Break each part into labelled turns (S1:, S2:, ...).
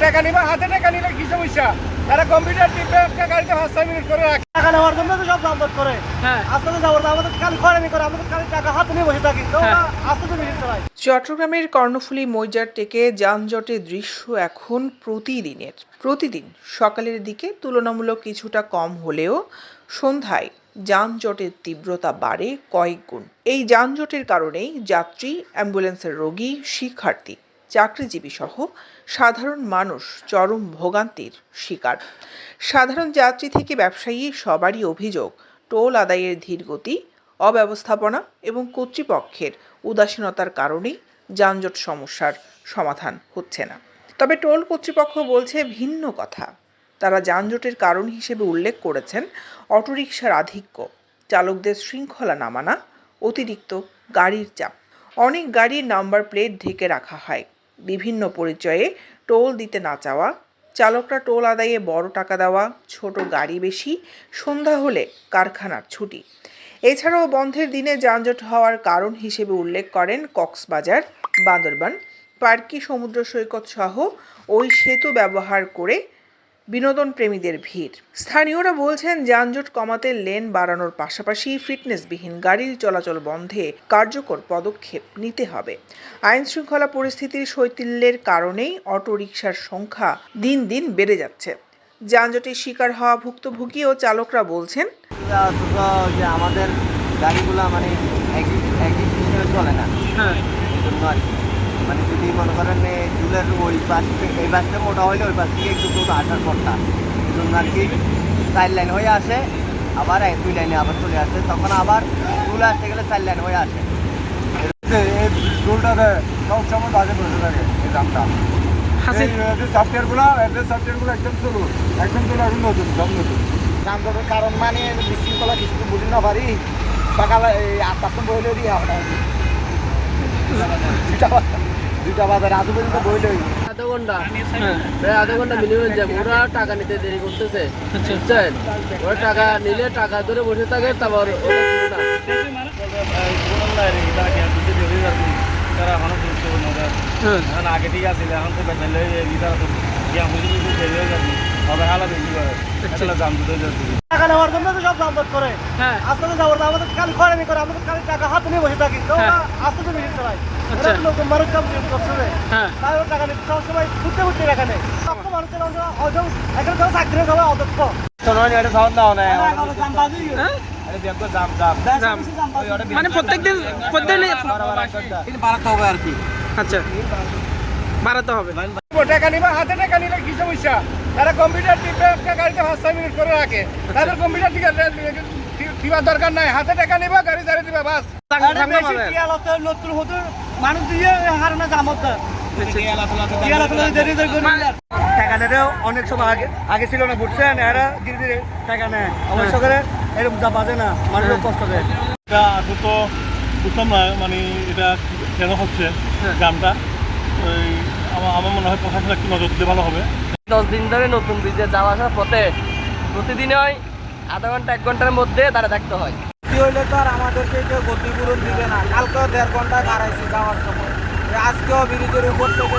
S1: টাকা নিবা, হাতে টাকা নিলে কি সমস্যা? তারা কম্পিউটার টিপে একটা গাড়িতে 5-6 মিনিট করে রাখে। টাকা নেওয়ার জন্য তো সব জামবত করে। হ্যাঁ, আস্তে যাবো না, আমাদের খালি খয়রানি করে, আমাদের খালি টাকা হাতে নিয়ে বসে থাকি। তো আস্তে মেশিন চালাই।
S2: চট্টগ্রামের কর্ণফুলী মৌজার টেকে যানজটের দৃশ্য এখন প্রতিদিন সকালের দিকে তুলনামূলক কিছুটা কম হলেও সন্ধ্যায় যানজটের তীব্রতা বাড়ে কয়েক গুণ। এই যানজটের কারণেই যাত্রী, অ্যাম্বুলেন্সের রোগী, শিক্ষার্থী, চাকরিজীবী সহ সাধারণ মানুষ চরম ভোগান্তির শিকার। সাধারণ যাত্রী থেকে ব্যবসায়ী সবারই অভিযোগ টোল আদায়ের ধীরগতি, অব্যবস্থাপনা এবং কর্তৃপক্ষের উদাসীনতার কারণেই যানজট সমস্যার সমাধান হচ্ছে না। তবে টোল কর্তৃপক্ষ বলছে ভিন্ন কথা। তারা যানজটের কারণ হিসেবে উল্লেখ করেছেন অটোরিকশার আধিক্য, চালকদের শৃঙ্খলা না মানা, অতিরিক্ত গাড়ির চাপ। অনেক গাড়ির নাম্বার প্লেট ঢেকে রাখা হয়, বিভিন্ন পরিচয়ে টোল দিতে না চাওয়া, চালকরা টোল আদায়ে বড় টাকা দেওয়া, ছোট গাড়ি বেশি, সন্ধ্যা হলে কারখানার ছুটি। এছাড়াও বন্ধের দিনে যানজট হওয়ার কারণ হিসেবে উল্লেখ করেন কক্সবাজার, বান্দরবান, পার্কি সমুদ্র সৈকত সহ ওই সেতু ব্যবহার করে বিনোদন প্রেমীদের ভিড়। স্থানীয়রা বলছেন যানজট কমাতে লেন বাড়ানোর পাশাপাশি ফিটনেসবিহীন গাড়ির চলাচল বন্ধে কার্যকর পদক্ষেপ নিতে হবে। আইন শৃঙ্খলা পরিস্থিতির শৈথিল্যের কারণেই অটোরিকশার সংখ্যা দিন দিন বেড়ে যাচ্ছে। যানজটের শিকার হওয়া ভুক্তভোগী ও চালকরা বলছেন,
S3: আমাদের গাড়িগুলো মানে একই সিস্টেমে চলে না। এই জন্য আর কি মানে যদি মনে করেন চুলের ওই পাশ থেকে এই পাশটা মোটা হইলে ওই পাশ থেকে একটু দুটো আসার পরটা এই জন্য আর কি 4 লাইন হয়ে আসে, আবার 2 লাইনে আবার চলে আসে, তখন আবার চুলে আসতে গেলে 4 লাইন হয়ে আসে।
S1: এই টোলটাতে সব সময় বাজে বসে থাকে এই দামটা। সফটওয়্যারগুলো একদম চলুন, এখন নতুন সব নতুন। যানজটের কারণ মানে বিশৃঙ্খলা কিছু বুঝি না পারি। সকালে এই 8টা বইলে দিই আপনার 2টা বাজারে আধ পর্যন্ত বইলে
S4: আধা ঘন্টা প্রায় আধা ঘন্টা মিনিমাম যাবে। ওরা টাকা নিতে দেরি করতেছে, বুঝছেন? ওরা টাকা নিলে টাকা ধরে বসে থাকে, তারপর ওরা
S1: আগে ঠিক আছে, এখন তো টাকা নেওয়ার জন্য তো সব জামবত করে। হ্যাঁ, আস্তে যাবো না, আমাদের খালি খয়রানি করে, আমাদের খালি টাকা হাতে নিয়ে বসে থাকি। তো আস্তে মেশিন চালাই। লোক মানুষ কাম করছে, তাই টাকা নিতে সবসময় ঘুরতে টাকা নেই। মানুষের এখানে যারা চাকরি সবাই অদক্ষ।
S4: মানে প্রত্যেকদিন বাড়াতে হবে আর কি। আচ্ছা, বাড়াতে হবে।
S1: টাকা নিবা, হাতে টাকা নিলে কি সমস্যা? তারা কম্পিউটার টিপে একটা গাড়িতে 5-6 মিনিট করে রাখে। তাদের কম্পিউটার দিবার দরকার নাই, হাতে টাকা নিবা, গাড়ি চালিয়ে দিবা, বাস। মানুষ দিয়ে হারানো জামত টাকা নেও অনেক সময় আগে ছিল না, বুঝছেন? এরা ধীরে ধীরে টাকা নেয়, অবশ্য করে এরকম যা বাজে না, মানুষ কষ্ট দেয়।
S5: এটা আগে তো বুঝতাম না মানে এটা কেন হচ্ছে গ্রামটা। ওই আমার মনে হয় প্রশাসন একটু নজর দিতে ভালো হবে।
S4: 10 দিন ধরে নতুন ব্রিজে যাওয়া আসার পথে প্রতিদিনই হয় আধা ঘন্টা 1 ঘন্টার মধ্যে দাঁড়া থাকতে হয়।
S3: হইলে তো আর আমাদেরকে কেউ গতিপূরণ দিবে না। কালকেও 1.5 ঘন্টা দাঁড়াইছি যাওয়ার সময়, আজকেও ব্রিজের উপর থেকে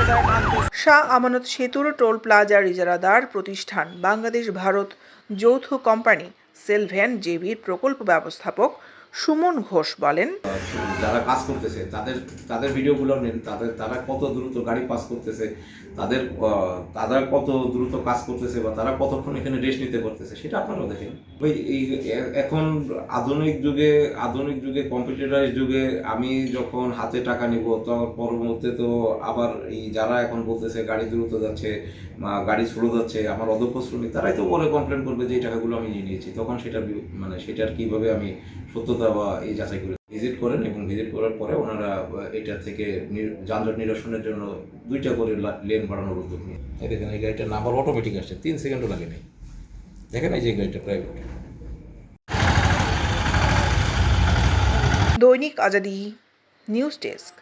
S2: শাহ আমানত সেতুর টোল প্লাজার ইজারাদার প্রতিষ্ঠান বাংলাদেশ ভারত যৌথ কোম্পানি সেলভ্যান জেবির প্রকল্প ব্যবস্থাপক সুমন ঘোষ বলেন,
S6: যারা কাজ করতেছে তাদের ভিডিওগুলো নেন, তারা কত দ্রুত গাড়ি পাস করতেছে, তারা কত দ্রুত কাজ করতেছে বা তারা কতক্ষণ এখানে রেস্ট নিতে পারতেছে সেটা আপনারাও দেখেন। এই এখন আধুনিক যুগে কম্পিউটারাইজ যুগে আমি যখন হাতে টাকা নিব তখন পরবর্তীতে তো আবার এই যারা এখন বলতেছে গাড়ি দ্রুত যাচ্ছে, গাড়ি স্লো যাচ্ছে, আমার অদক্ষ শ্রমিক তারাই তো পরে কমপ্লেন করবে যে এই টাকাগুলো আমি নিয়ে নিয়েছি। তখন সেটার কিভাবে আমি সত্যতা বা এই যাচাই করে ভিজিট করেন, এবং ভিজিট করার পরে ওনারা এটা থেকে যানজট নিরসনের জন্য 2টা করে লেন বাড়ানোর উদ্যোগ নিয়ে দেখেন। এই গাড়িটার নাম্বার অটোমেটিক আসছে, 3 সেকেন্ডও লাগে নাই। দেখেন এই যে গাড়িটা প্রাইভেট।
S2: দৈনিক আজাদী নিউজ ডেস্ক।